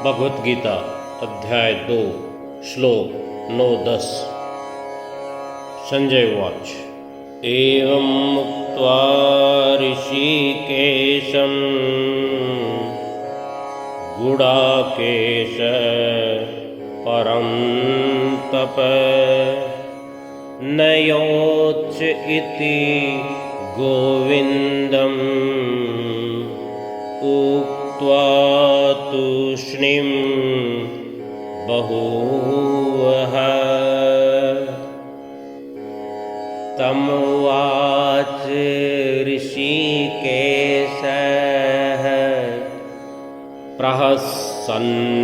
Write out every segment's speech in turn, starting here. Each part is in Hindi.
भगवत गीता अध्याय 2 श्लोक 9-10। संजय उवाच। एवं मुक्त्वा ऋषिकेशं गुडाकेश परं तप नयोच्च इति गोविन्दम् उक्त्वा तूष्णीं बभूवः। तमुवाच ऋषिकेशः प्रहसन्नीव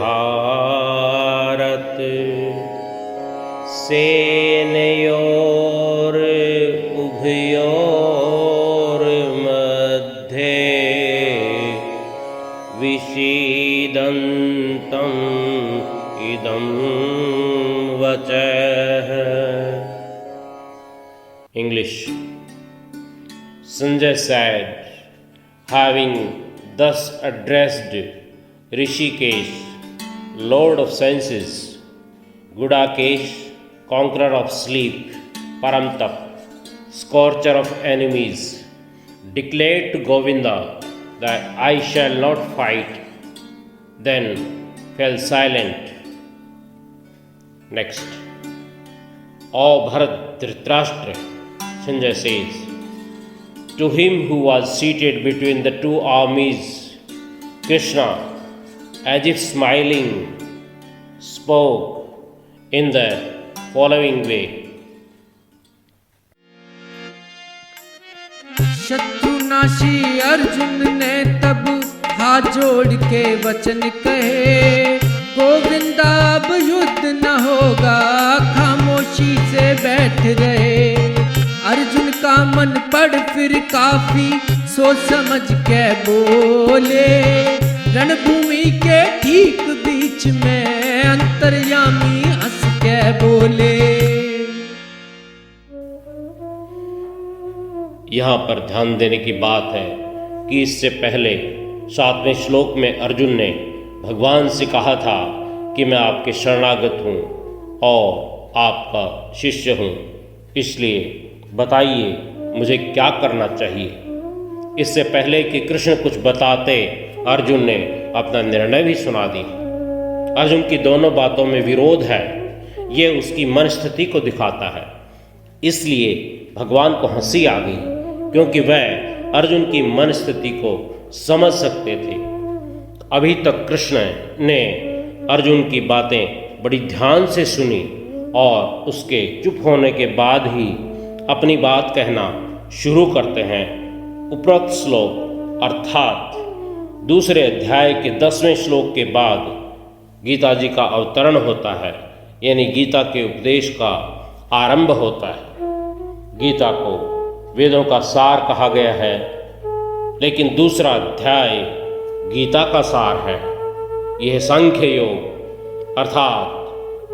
भारत सेनयोरुभयोर्मध्ये विषीदन्तम् इदं वचः। English. Sanjay said, having thus addressed Rishikesh, Lord of senses, Gudakesh, conqueror of sleep, Paramtap, scorcher of enemies, declared to Govinda that I shall not fight, then fell silent. Next. O Bharat Dhritarashtra, Sanjay says, to him who was seated between the two armies, Krishna, as if smiling, spoke in the following way. शत्रुनाशी Arjun ने तब हाथ जोड़ के वचन कहे, गोविंदा अब युद्ध न होगा, खामोशी से बैठ रहे। अर्जुन का मन पड़ फिर काफी सोच समझ के बोले, रणभूमि के ठीक बीच में अंतर्यामी हंस के बोले। यहाँ पर ध्यान देने की बात है कि इससे पहले 7वें श्लोक में अर्जुन ने भगवान से कहा था कि मैं आपके शरणागत हूँ और आपका शिष्य हूँ, इसलिए बताइए मुझे क्या करना चाहिए। इससे पहले कि कृष्ण कुछ बताते अर्जुन ने अपना निर्णय भी सुना दी। अर्जुन की दोनों बातों में विरोध है, ये उसकी मन स्थिति को दिखाता है। इसलिए भगवान को हंसी आ गई क्योंकि वह अर्जुन की मन स्थिति को समझ सकते थे। अभी तक कृष्ण ने अर्जुन की बातें बड़ी ध्यान से सुनी और उसके चुप होने के बाद ही अपनी बात कहना शुरू करते हैं। उपरोक्त श्लोक अर्थात दूसरे अध्याय के 10वें श्लोक के बाद गीता जी का अवतरण होता है, यानी गीता के उपदेश का आरंभ होता है। गीता को वेदों का सार कहा गया है, लेकिन दूसरा अध्याय गीता का सार है। यह सांख्य योग अर्थात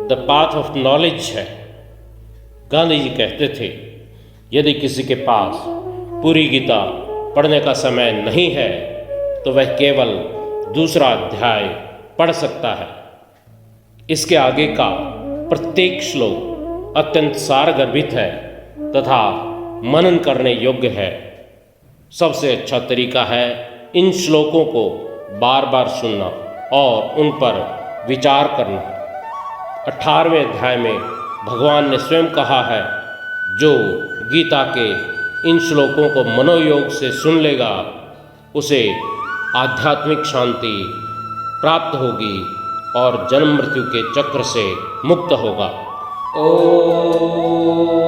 द पाथ ऑफ नॉलेज है। गांधी जी कहते थे, यदि किसी के पास पूरी गीता पढ़ने का समय नहीं है तो वह केवल दूसरा अध्याय पढ़ सकता है। इसके आगे का प्रत्येक श्लोक अत्यंत सारगर्भित है तथा मनन करने योग्य है। सबसे अच्छा तरीका है इन श्लोकों को बार बार सुनना और उन पर विचार करना। 18वें अध्याय में भगवान ने स्वयं कहा है, जो गीता के इन श्लोकों को मनोयोग से सुन लेगा उसे आध्यात्मिक शांति प्राप्त होगी और जन्म मृत्यु के चक्र से मुक्त होगा। ओम